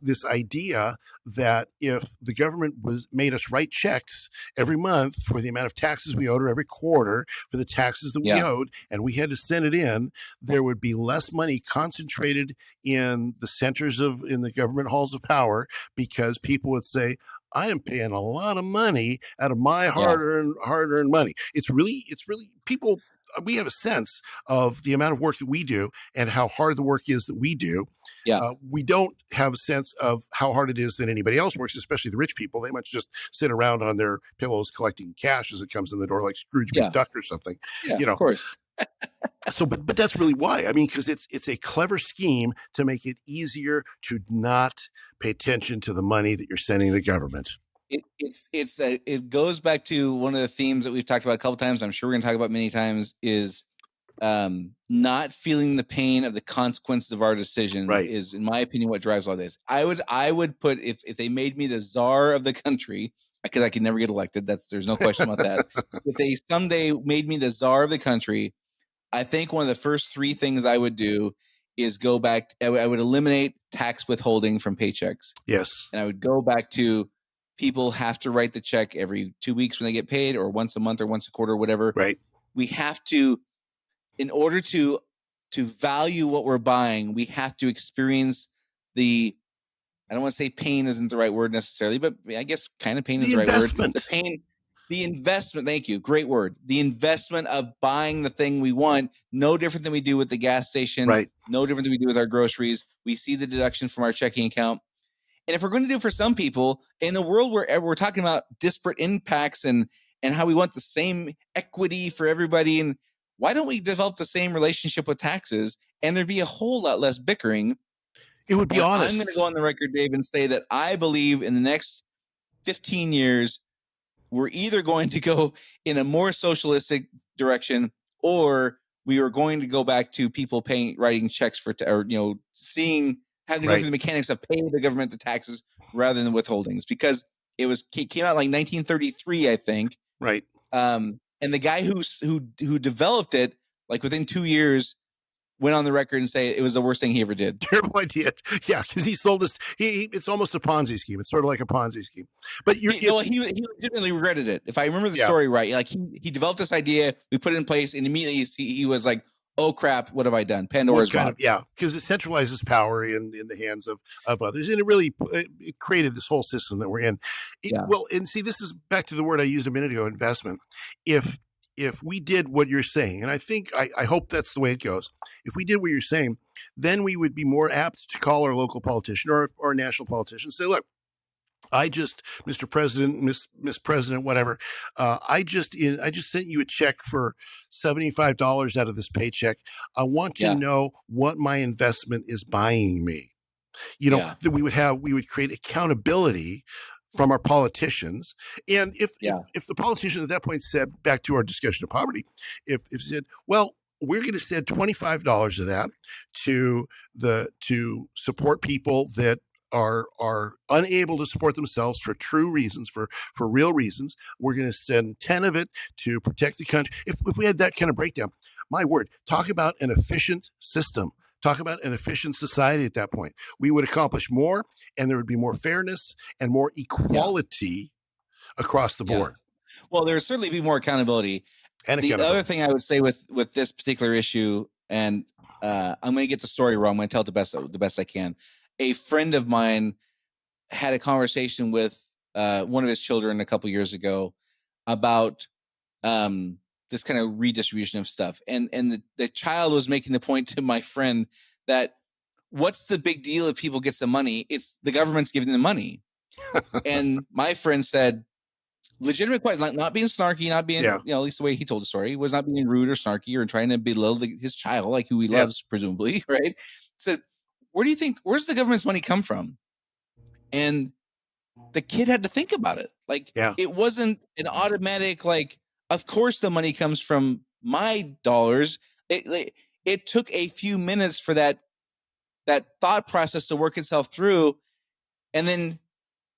this idea that if the government made us write checks every month for the amount of taxes we owed, or every quarter for the taxes that we owed, and we had to send it in, there would be less money concentrated in the centers in the government halls of power, because people would say, I am paying a lot of money out of my hard-earned money. It's really people. We have a sense of the amount of work that we do and how hard the work is that we do. We don't have a sense of how hard it is that anybody else works, especially the rich people. They must just sit around on their pillows collecting cash as it comes in the door, like Scrooge McDuck or something. Of course. So, but that's really why. I mean, because it's a clever scheme to make it easier to not pay attention to the money that you're sending to the government. It goes back to one of the themes that we've talked about a couple times. I'm sure we're going to talk about many times, is not feeling the pain of the consequences of our decisions. Is, in my opinion, what drives all this. I would put, if they made me the czar of the country, because I could never get elected. There's no question about that. If they someday made me the czar of the country, I think one of the first three things I would do is go back. I would eliminate tax withholding from paychecks. Yes. And I would go back to, people have to write the check every 2 weeks when they get paid, or once a month, or once a quarter, whatever. Right. We have to, in order to value what we're buying, we have to experience I don't want to say pain isn't the right word necessarily, but I guess kind of pain is the right word. The pain, the investment. Thank you. Great word. The investment of buying the thing we want, no different than we do with the gas station. Right. No different than we do with our groceries. We see the deduction from our checking account. And if we're going to do it for some people, in the world where we're talking about disparate impacts and how we want the same equity for everybody, and why don't we develop the same relationship with taxes, and there'd be a whole lot less bickering? It would be honest. I'm going to go on the record, Dave, and say that I believe in the next 15 years, we're either going to go in a more socialistic direction, or we are going to go back to people writing checks for, or having to go through the mechanics of paying the government the taxes rather than withholdings, because it came out like 1933, I think. Right. And the guy who developed it, like within 2 years, went on the record and say it was the worst thing he ever did. Terrible idea. Yeah, because he sold this. It's almost a Ponzi scheme. It's sort of like a Ponzi scheme. But he legitimately regretted it. If I remember the story right, like he developed this idea, we put it in place, and immediately he was like, "Oh crap, what have I done?" Pandora's box. Because it centralizes power in the hands of others, and it really it created this whole system that we're in. Well, and see, this is back to the word I used a minute ago: investment. If we did what you're saying, and I hope that's the way it goes, if we did what you're saying, then we would be more apt to call our local politician or national politician and say, look, Mr. President, Miss President, whatever, I just sent you a check for $75 out of this paycheck. I want to know what my investment is buying me. That we would create accountability from our politicians. And if the politician at that point said, back to our discussion of poverty, if said, well, we're going to send $25 of that to support people that are unable to support themselves for true reasons, for real reasons. We're going to send 10 of it to protect the country. If we had that kind of breakdown, my word, talk about an efficient system. Talk about an efficient society at that point. We would accomplish more, and there would be more fairness and more equality across the board. Well, there would certainly be more accountability. The other thing I would say with this particular issue, and I'm going to get the story wrong. I'm going to tell it the best I can. A friend of mine had a conversation with one of his children a couple years ago about this kind of redistribution of stuff, and the child was making the point to my friend that what's the big deal if people get some money? It's the government's giving them money. And my friend said, legitimate question, not being snarky, not being, at least the way he told the story, he was not being rude or snarky or trying to belittle his child, like who he loves, presumably, right? Said, where's the government's money come from? And the kid had to think about it. Like, it wasn't an automatic, like, of course the money comes from my dollars. It took a few minutes for that thought process to work itself through. And then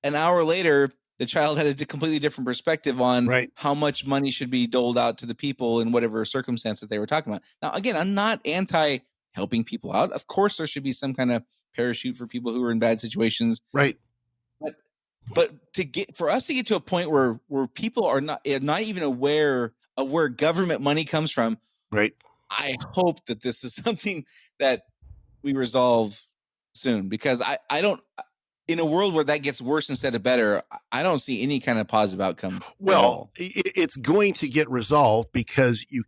an hour later, the child had a completely different perspective on how much money should be doled out to the people in whatever circumstance that they were talking about. Now, again, I'm not anti helping people out. Of course, there should be some kind of parachute for people who are in bad situations. Right. But for us to get to a point where people are not even aware of where government money comes from. Right. I hope that this is something that we resolve soon, because I don't, in a world where that gets worse instead of better, I don't see any kind of positive outcome. Well, it's going to get resolved because you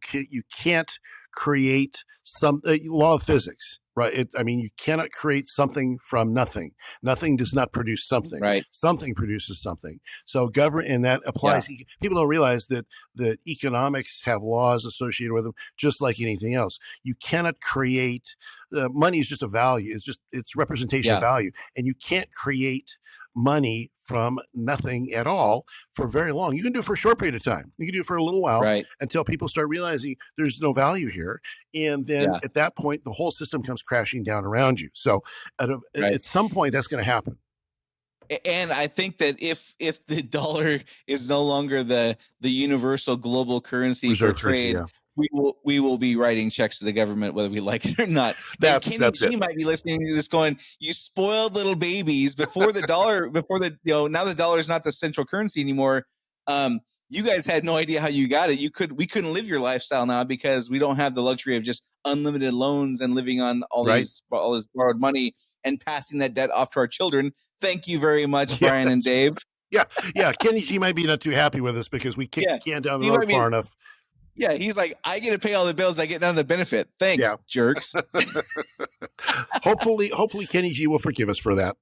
can't create some law of physics, right? You cannot create something from nothing. Nothing does not produce something. Right. Something produces something. So government, and that applies. Yeah. People don't realize that economics have laws associated with them, just like anything else. You cannot create. Money is just a value. It's representation of value, and you can't create money from nothing at all for very long. You can do it for a short period of time. You can do it for a little while until people start realizing there's no value here. And then at that point, the whole system comes crashing down around you. So at some point, that's going to happen. And I think that if the dollar is no longer the universal global currency for trade, we will be writing checks to the government whether we like it or not. That's Kenny might be listening to this going, you spoiled little babies before the dollar, now the dollar is not the central currency anymore. You guys had no idea how you got it. We couldn't live your lifestyle now because we don't have the luxury of just unlimited loans and living on all this borrowed money and passing that debt off to our children. Thank you very much, Brian and Dave. Yeah. Kenny G might be not too happy with us because we kicked the can down the road far enough. Yeah, he's like, I get to pay all the bills, I get none of the benefit. Thanks, jerks. Hopefully Kenny G will forgive us for that.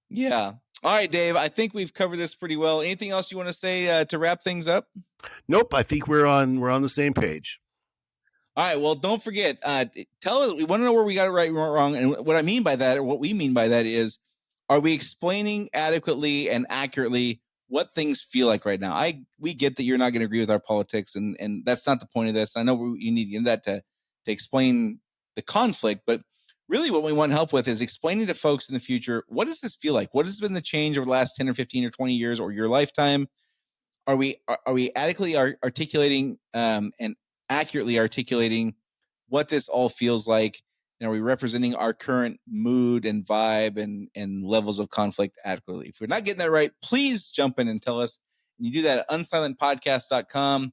Yeah. All right, Dave, I think we've covered this pretty well. Anything else you want to say to wrap things up? Nope, I think we're on the same page. All right, well, don't forget, tell us, we want to know where we got it right and wrong. And what I mean by that, or what we mean by that is, are we explaining adequately and accurately what things feel like right now? We get that you're not going to agree with our politics, and that's not the point of this. I know you need to get that to explain the conflict, but really what we want help with is explaining to folks in the future, what does this feel like? What has been the change over the last 10 or 15 or 20 years or your lifetime? Are we adequately articulating and accurately articulating what this all feels like? And are we representing our current mood and vibe and levels of conflict adequately? If we're not getting that right, please jump in and tell us. And you do that at unsilentpodcast.com.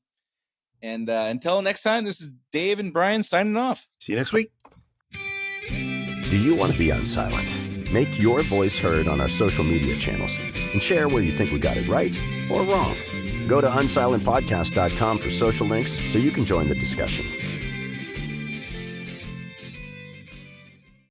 And until next time, this is Dave and Brian signing off. See you next week. Do you want to be unsilent? Make your voice heard on our social media channels and share where you think we got it right or wrong. Go to unsilentpodcast.com for social links so you can join the discussion.